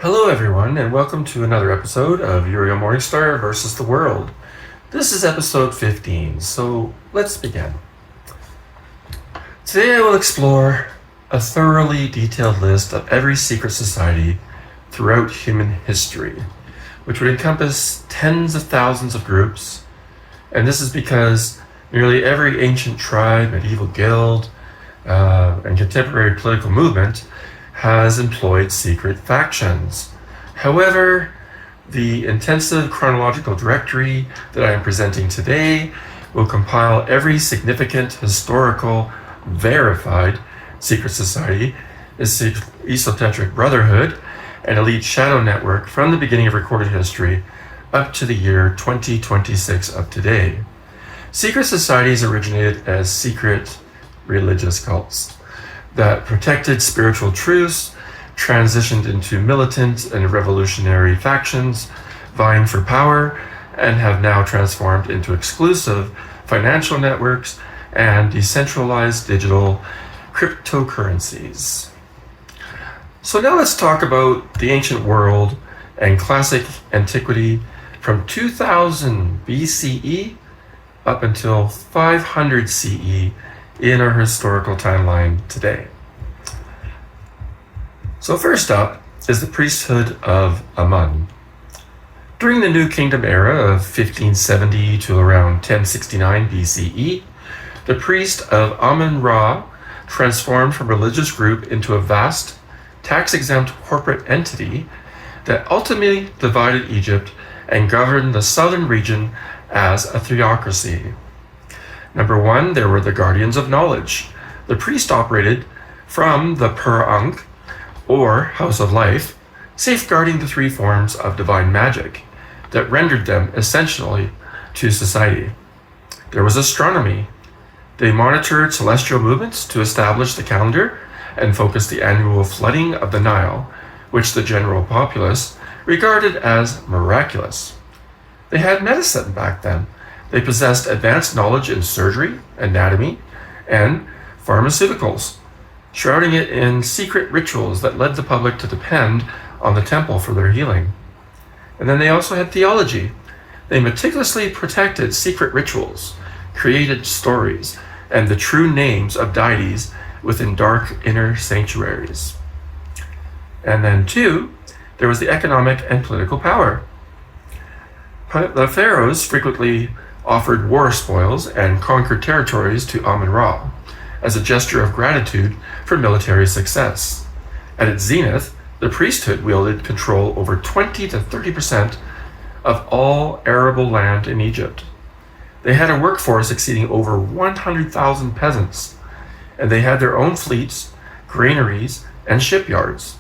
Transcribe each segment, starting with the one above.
Hello everyone, and welcome to another episode of Uriel Morningstar versus the World. This is episode 15, so let's begin. Today I will explore a thoroughly detailed list of every secret society throughout human history, which would encompass tens of thousands of groups, and this is because nearly every ancient tribe, medieval guild, and contemporary political movement has employed secret factions. However, the intensive chronological directory that I am presenting today will compile every significant historical verified secret society, esoteric brotherhood, and elite shadow network from the beginning of recorded history up to the year 2026 of today. Secret societies originated as secret religious cults that protected spiritual truths, transitioned into militant and revolutionary factions vying for power, and have now transformed into exclusive financial networks and decentralized digital cryptocurrencies. So now let's talk about the ancient world and classic antiquity from 2000 BCE up until 500 CE in our historical timeline today. So first up is the Priesthood of Amun. During the New Kingdom era of 1570 to around 1069 BCE, the priest of Amun-Ra transformed from a religious group into a vast, tax-exempt corporate entity that ultimately divided Egypt and governed the southern region as a theocracy. Number one, there were the Guardians of Knowledge. The priest operated from the Per-Ankh, or House of Life, safeguarding the three forms of divine magic that rendered them essential to society. There was astronomy. They monitored celestial movements to establish the calendar and focus the annual flooding of the Nile, which the general populace regarded as miraculous. They had medicine back then. They possessed advanced knowledge in surgery, anatomy, and pharmaceuticals, shrouding it in secret rituals that led the public to depend on the temple for their healing. And then they also had theology. They meticulously protected secret rituals, created stories, and the true names of deities within dark inner sanctuaries. And then two, there was the economic and political power. The Pharaohs frequently offered war spoils and conquered territories to Amun-Ra as a gesture of gratitude for military success. At its zenith, the priesthood wielded control over 20 to 30% of all arable land in Egypt. They had a workforce exceeding over 100,000 peasants, and they had their own fleets, granaries, and shipyards.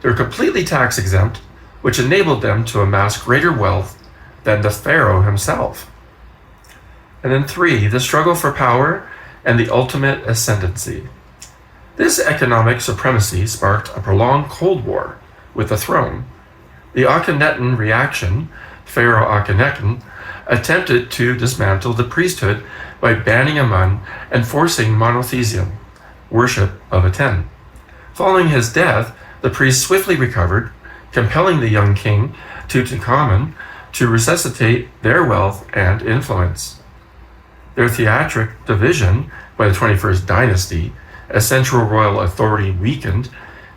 They were completely tax exempt, which enabled them to amass greater wealth than the pharaoh himself. And then three, the struggle for power and the ultimate ascendancy. This economic supremacy sparked a prolonged Cold War with the throne. The Akhenaten reaction, Pharaoh Akhenaten, attempted to dismantle the priesthood by banning Amun and forcing monotheism, worship of Aten. Following his death, the priest swiftly recovered, compelling the young king Tutankhamun to resuscitate their wealth and influence. Their theatric division by the 21st dynasty, as central royal authority weakened,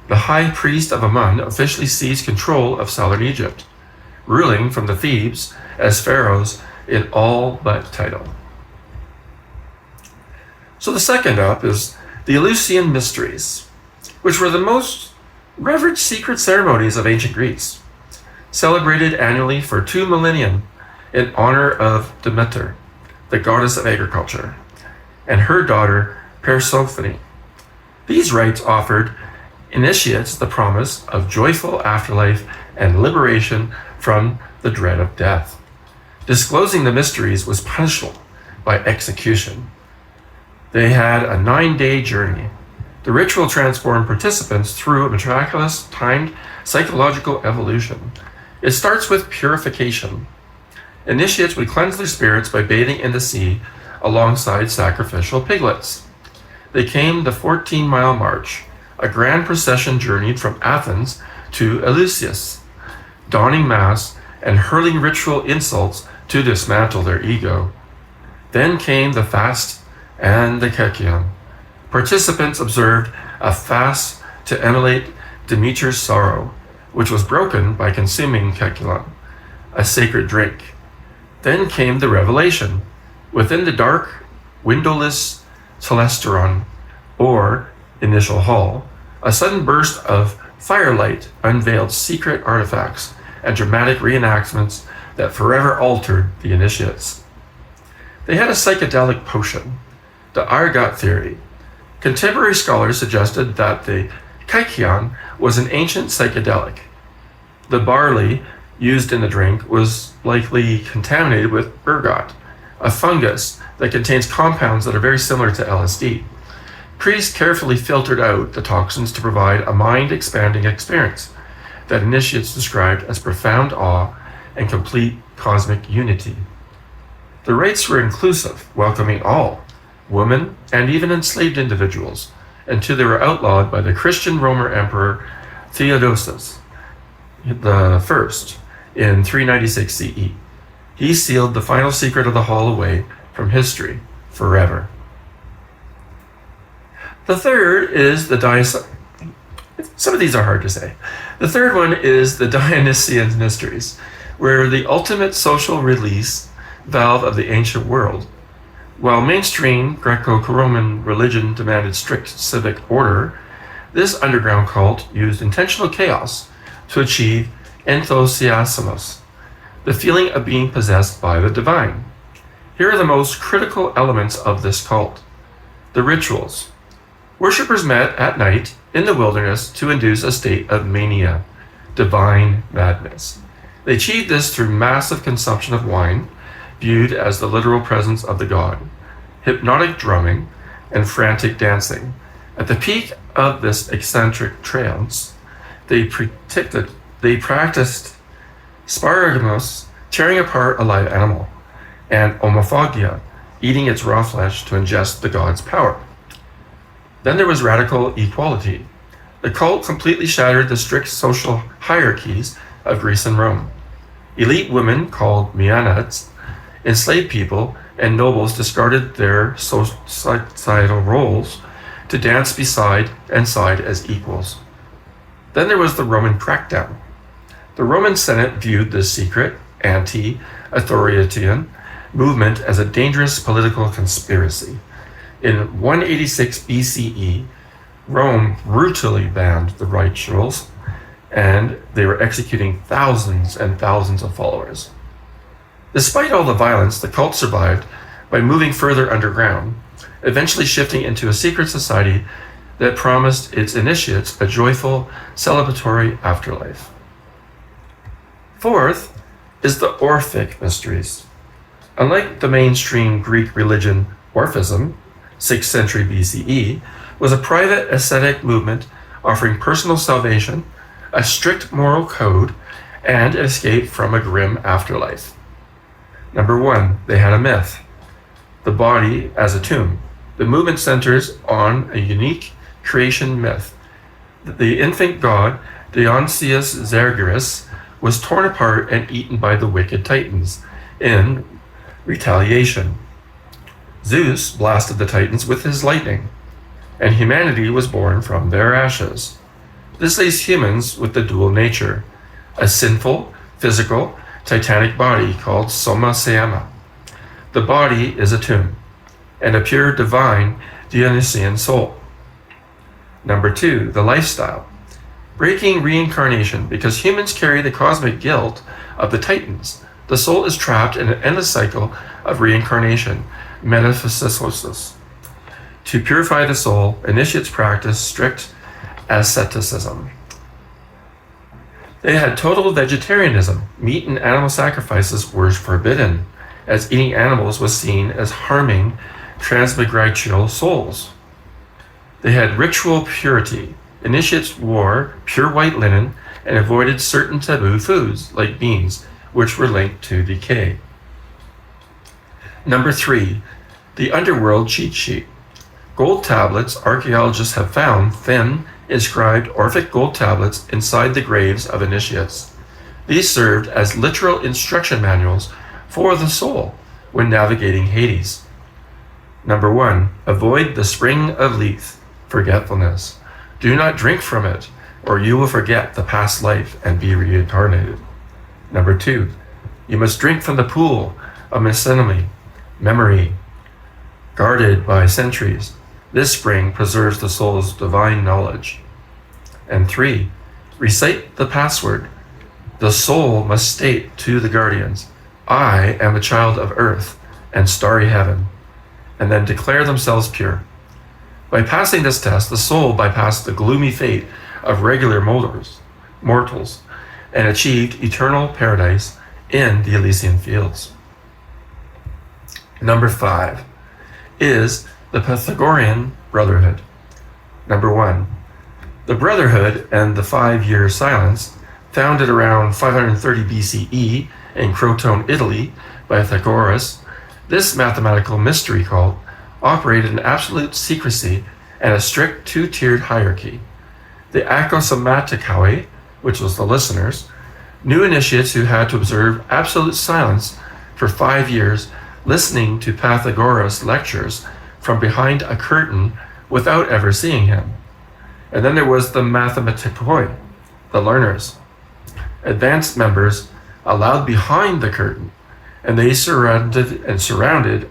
the high priest of Amun officially seized control of southern Egypt, ruling from the Thebes as pharaohs in all but title. So the second up is the Eleusinian Mysteries, which were the most revered secret ceremonies of ancient Greece, celebrated annually for 2 millennia in honor of Demeter, the goddess of agriculture, and her daughter Persephone. These rites offered initiates the promise of joyful afterlife and liberation from the dread of death. Disclosing the mysteries was punishable by execution. They had a 9-day journey. The ritual transformed participants through a miraculous, timed psychological evolution. It starts with purification. Initiates would cleanse their spirits by bathing in the sea alongside sacrificial piglets. They came the 14-mile march. A grand procession journeyed from Athens to Eleusis, donning masks and hurling ritual insults to dismantle their ego. Then came the fast and the Kekion. Participants observed a fast to emulate Demeter's sorrow, which was broken by consuming Kekion, a sacred drink. Then came the revelation. Within the dark, windowless telesteron, or initial hall, a sudden burst of firelight unveiled secret artifacts and dramatic reenactments that forever altered the initiates. They had a psychedelic potion, the Argot theory. Contemporary scholars suggested that the Kaikion was an ancient psychedelic. The barley used in the drink was likely contaminated with ergot, a fungus that contains compounds that are very similar to LSD. Priests carefully filtered out the toxins to provide a mind-expanding experience that initiates described as profound awe and complete cosmic unity. The rites were inclusive, welcoming all, women, and even enslaved individuals, until they were outlawed by the Christian Roman Emperor Theodosius I in 396 CE. He sealed the final secret of the hall away from history forever. The third is some of these are hard to say. The third one is the Dionysian Mysteries, where the ultimate social release valve of the ancient world. While mainstream Greco-Roman religion demanded strict civic order, this underground cult used intentional chaos to achieve enthusiasmos, the feeling of being possessed by the divine. Here are the most critical elements of this cult. The rituals. Worshippers met at night in the wilderness to induce a state of mania, divine madness. They achieved this through massive consumption of wine, viewed as the literal presence of the god, hypnotic drumming, and frantic dancing. At the peak of this eccentric trance, they practiced sparagmos, tearing apart a live animal, and homophagia, eating its raw flesh to ingest the god's power. Then there was radical equality. The cult completely shattered the strict social hierarchies of Greece and Rome. Elite women, called Maenads, enslaved people, and nobles discarded their societal roles to dance beside and side as equals. Then there was the Roman crackdown. The Roman Senate viewed this secret, anti-authoritarian movement as a dangerous political conspiracy. In 186 BCE, Rome brutally banned the rituals, and they were executing thousands and thousands of followers. Despite all the violence, the cult survived by moving further underground, eventually shifting into a secret society that promised its initiates a joyful, celebratory afterlife. Fourth is the Orphic Mysteries. Unlike the mainstream Greek religion, Orphism, 6th century BCE, was a private ascetic movement offering personal salvation, a strict moral code, and an escape from a grim afterlife. Number one, they had a myth. The body as a tomb. The movement centers on a unique creation myth. The infant god, Dionysius Zergerus, was torn apart and eaten by the wicked Titans in retaliation. Zeus blasted the Titans with his lightning, and humanity was born from their ashes. This leaves humans with the dual nature, a sinful, physical, titanic body called Soma Seama. The body is a tomb, and a pure divine Dionysian soul. Number two, the lifestyle. Breaking reincarnation. Because humans carry the cosmic guilt of the Titans, the soul is trapped in an endless cycle of reincarnation, metaphysicosis. To purify the soul, initiates practice strict asceticism. They had total vegetarianism. Meat and animal sacrifices were forbidden, as eating animals was seen as harming transmigration souls. They had ritual purity. Initiates wore pure white linen and avoided certain taboo foods, like beans, which were linked to decay. Number three, the underworld cheat sheet. Gold tablets archaeologists have found, thin, inscribed Orphic gold tablets inside the graves of initiates. These served as literal instruction manuals for the soul when navigating Hades. Number 1. Avoid the spring of Lethe, forgetfulness. Do not drink from it, or you will forget the past life and be reincarnated. Number 2. You must drink from the pool of Mesenemy, memory, guarded by centuries. This spring preserves the soul's divine knowledge. And 3. Recite the password. The soul must state to the guardians, I am a child of earth and starry heaven, and then declare themselves pure. By passing this test, the soul bypassed the gloomy fate of regular mortals and achieved eternal paradise in the Elysian fields. Number 5 is the Pythagorean Brotherhood. Number 1. The Brotherhood and the 5-year silence, founded around 530 BCE in Crotone, Italy, by Pythagoras, this mathematical mystery cult operated in absolute secrecy and a strict 2-tiered hierarchy. The Akosomatikaoi, which was the listeners, new initiates who had to observe absolute silence for 5 years, listening to Pythagoras' lectures from behind a curtain without ever seeing him. And then there was the Mathematikoi, the learners, advanced members allowed behind the curtain, and they surrounded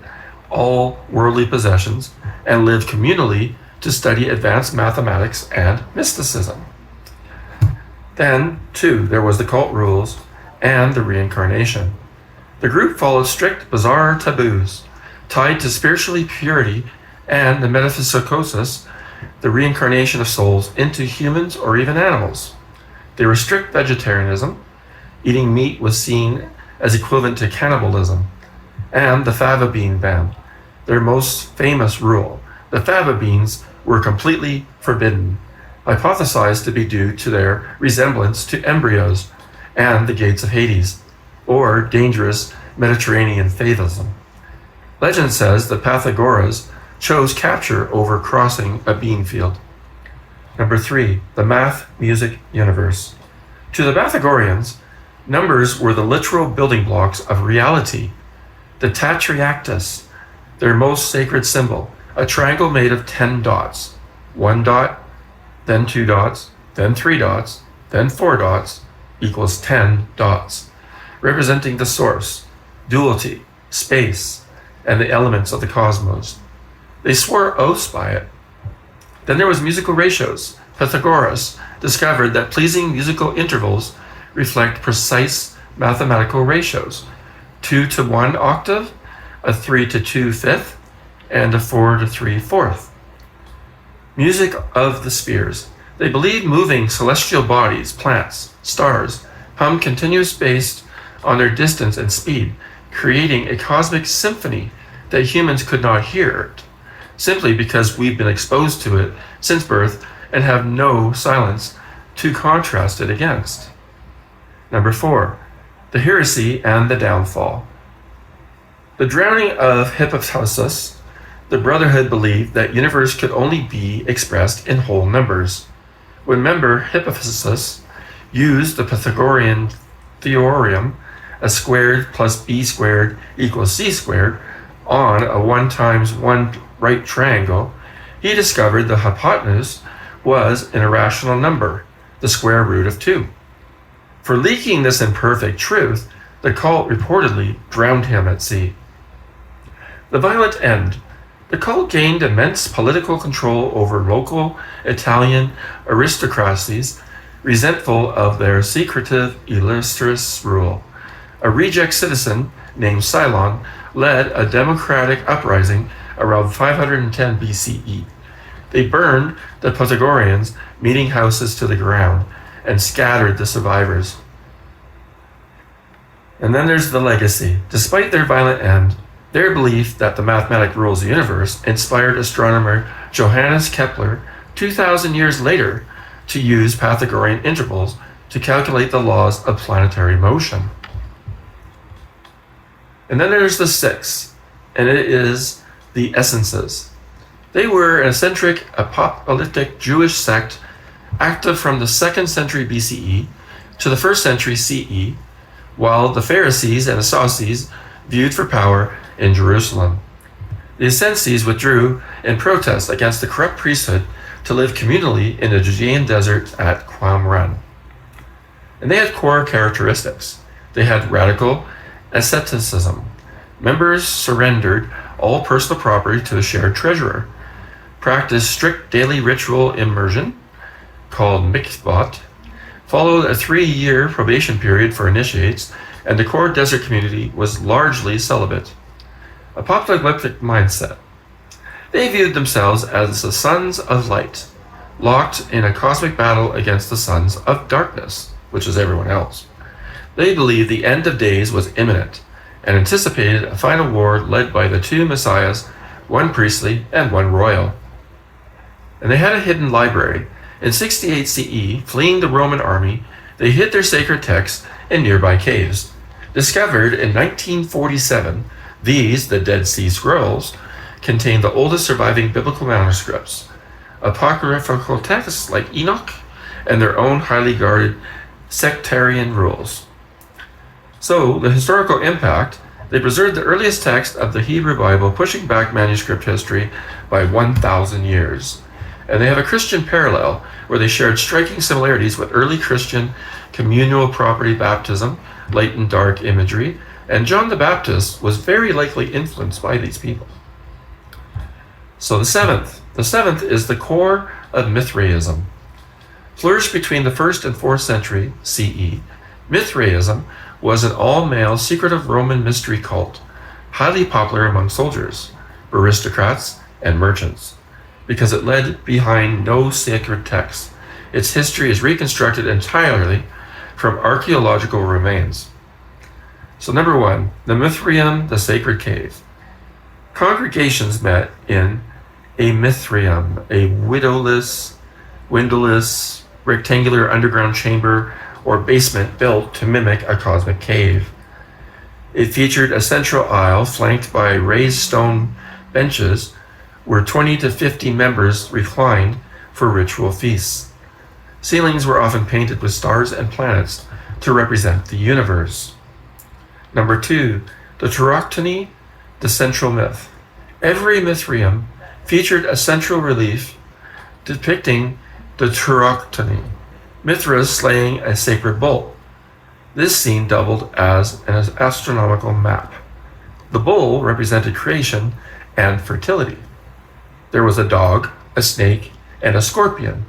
all worldly possessions and lived communally to study advanced mathematics and mysticism. Then, too, there was the cult rules and the reincarnation. The group followed strict, bizarre taboos tied to spiritual purity and the metempsychosis, the reincarnation of souls into humans or even animals. They were strict vegetarianism. Eating meat was seen as equivalent to cannibalism. And the fava bean ban, their most famous rule. The fava beans were completely forbidden, hypothesized to be due to their resemblance to embryos and the gates of Hades, or dangerous Mediterranean fatalism. Legend says that Pythagoras chose capture over crossing a bean field. Number 3, the math music universe. To the Pythagoreans, numbers were the literal building blocks of reality. The Tetractys, their most sacred symbol, a triangle made of 10 dots. 1 dot, then 2 dots, then 3 dots, then 4 dots, equals 10 dots, representing the source, duality, space, and the elements of the cosmos. They swore oaths by it. Then there was musical ratios. Pythagoras discovered that pleasing musical intervals reflect precise mathematical ratios: 2 to 1 octave, a 3 to 2 fifth, and a 4 to 3 fourth. Music of the spheres. They believed moving celestial bodies, plants, stars, hum continuous based on their distance and speed, creating a cosmic symphony that humans could not hear, simply because we've been exposed to it since birth and have no silence to contrast it against. Number 4, the heresy and the downfall. The drowning of Hippolytus, the Brotherhood believed that universe could only be expressed in whole numbers. When member Hippolytus used the Pythagorean theorem, a squared plus b squared equals c squared, on a 1 times 1 right triangle, he discovered the hypotenuse was an irrational number, the square root of 2. For leaking this imperfect truth, the cult reportedly drowned him at sea. The violent end. The cult gained immense political control over local Italian aristocracies, resentful of their secretive, illustrious rule. A reject citizen named Cylon led a democratic uprising around 510 BCE. They burned the Pythagoreans' meeting houses to the ground and scattered the survivors. And then there's the legacy. Despite their violent end, their belief that the mathematic rules the universe inspired astronomer Johannes Kepler 2,000 years later to use Pythagorean intervals to calculate the laws of planetary motion. And then there's the 6th, and it is the essences. They were an eccentric, apocalyptic Jewish sect active from the 2nd century BCE to the 1st century CE, while the Pharisees and the Sadducees viewed for power in Jerusalem. The Essenes withdrew in protest against the corrupt priesthood to live communally in the Judean desert at Qumran. And they had core characteristics. They had radical asceticism. Members surrendered all personal property to a shared treasurer, practiced strict daily ritual immersion, called mikvot, followed a 3-year probation period for initiates, and the core desert community was largely celibate. Apocalyptic mindset. They viewed themselves as the sons of light, locked in a cosmic battle against the sons of darkness, which is everyone else. They believed the end of days was imminent and anticipated a final war led by the 2 messiahs, one priestly and one royal. And they had a hidden library. In 68 CE, fleeing the Roman army, they hid their sacred texts in nearby caves. Discovered in 1947, these, the Dead Sea Scrolls, contain the oldest surviving biblical manuscripts, apocryphal texts like Enoch, and their own highly guarded sectarian rules. So, the historical impact, they preserved the earliest text of the Hebrew Bible, pushing back manuscript history by 1,000 years. And they have a Christian parallel where they shared striking similarities with early Christian communal property baptism, latent dark imagery, and John the Baptist was very likely influenced by these people. So the seventh is the core of Mithraism. Flourished between the 1st and 4th century CE, Mithraism was an all-male secretive Roman mystery cult, highly popular among soldiers, aristocrats, and merchants, because it led behind no sacred texts. Its history is reconstructed entirely from archaeological remains. So 1, the Mithraeum, the sacred cave. Congregations met in a Mithraeum, a windowless, rectangular underground chamber or basement built to mimic a cosmic cave. It featured a central aisle flanked by raised stone benches where 20 to 50 members reclined for ritual feasts. Ceilings were often painted with stars and planets to represent the universe. 2, the tauroctony, the central myth. Every Mithraeum featured a central relief depicting the tauroctony, Mithras slaying a sacred bull. This scene doubled as an astronomical map. The bull represented creation and fertility. There was a dog, a snake, and a scorpion,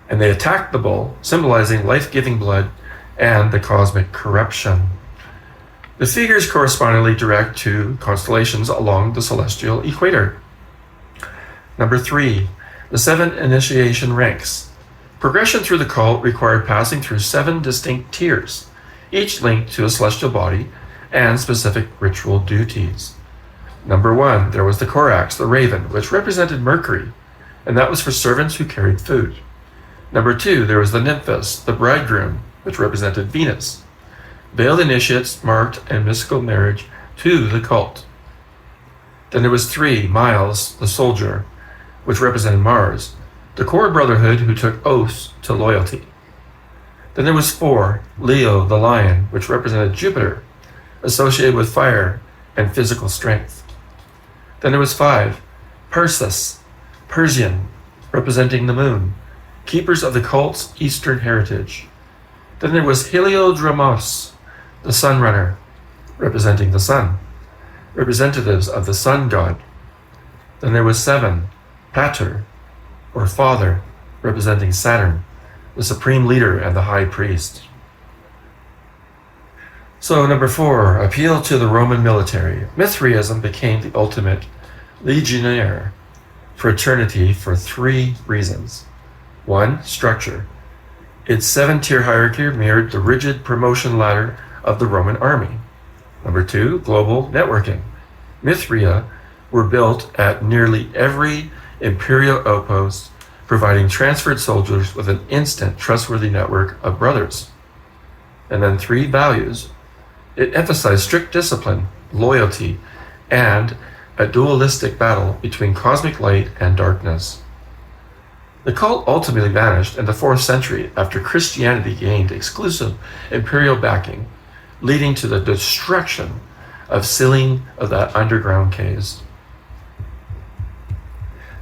and they attacked the bull, symbolizing life-giving blood and the cosmic corruption. The figures correspondingly direct to constellations along the celestial equator. 3, the 7 initiation ranks. Progression through the cult required passing through 7 distinct tiers, each linked to a celestial body and specific ritual duties. 1, there was the Corax, the raven, which represented Mercury, and that was for servants who carried food. 2, there was the Nymphus, the bridegroom, which represented Venus. Veiled initiates marked a mystical marriage to the cult. Then there was 3, Miles, the soldier, which represented Mars, the core brotherhood who took oaths to loyalty. Then there was 4, Leo, the lion, which represented Jupiter, associated with fire and physical strength. Then there was 5, Perseus, Persian, representing the moon, keepers of the cult's eastern heritage. Then there was Heliodromos, the sun runner, representing the sun, representatives of the sun god. Then there was 7, Pater, or father, representing Saturn, the supreme leader and the high priest. So 4, appeal to the Roman military. Mithraism became the ultimate legionnaire fraternity for 3 reasons. 1, structure. Its 7-tier hierarchy mirrored the rigid promotion ladder of the Roman army. 2, global networking. Mithraea were built at nearly every imperial outpost, providing transferred soldiers with an instant, trustworthy network of brothers. And then 3, values. It emphasized strict discipline, loyalty, and a dualistic battle between cosmic light and darkness. The cult ultimately vanished in the 4th century after Christianity gained exclusive imperial backing, leading to the destruction of sealing of that underground caves.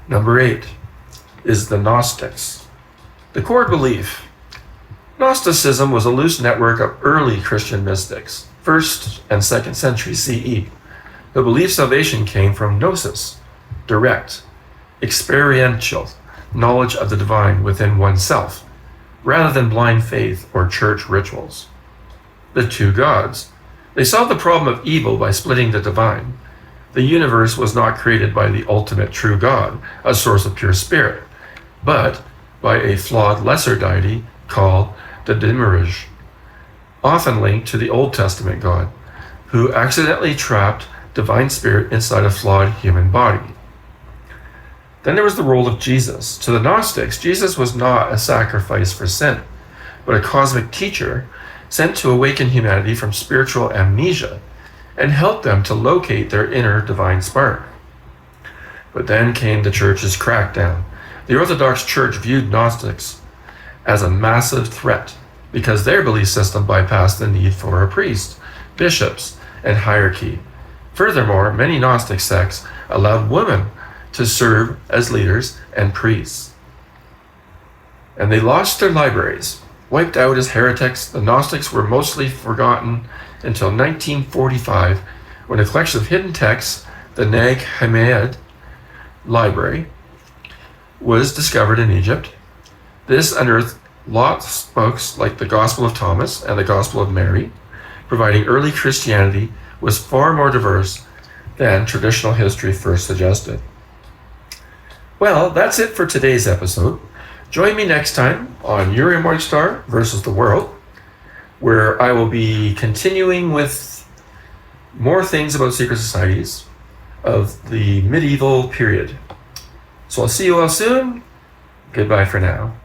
Number 8 is the Gnostics. The core belief. Gnosticism was a loose network of early Christian mystics, 1st and 2nd century CE, who believed salvation came from gnosis, direct, experiential knowledge of the divine within oneself, rather than blind faith or church rituals. The two gods. They solved the problem of evil by splitting the divine. The universe was not created by the ultimate true God, a source of pure spirit, but by a flawed lesser deity called the Demiurge, often linked to the Old Testament God, who accidentally trapped divine spirit inside a flawed human body. Then there was the role of Jesus. To the Gnostics, Jesus was not a sacrifice for sin, but a cosmic teacher sent to awaken humanity from spiritual amnesia and help them to locate their inner divine spark. But then came the church's crackdown. The Orthodox Church viewed Gnostics as a massive threat because their belief system bypassed the need for a priest, bishops, and hierarchy. Furthermore, many Gnostic sects allowed women to serve as leaders and priests. And they lost their libraries. Wiped out as heretics, the Gnostics were mostly forgotten until 1945, when a collection of hidden texts, the Nag Hammadi Library, was discovered in Egypt. This unearthed lost books like the Gospel of Thomas and the Gospel of Mary, providing early Christianity was far more diverse than traditional history first suggested. Well, that's it for today's episode. Join me next time on Uriel Morningstar versus the World, where I will be continuing with more things about secret societies of the medieval period. So I'll see you all soon. Goodbye for now.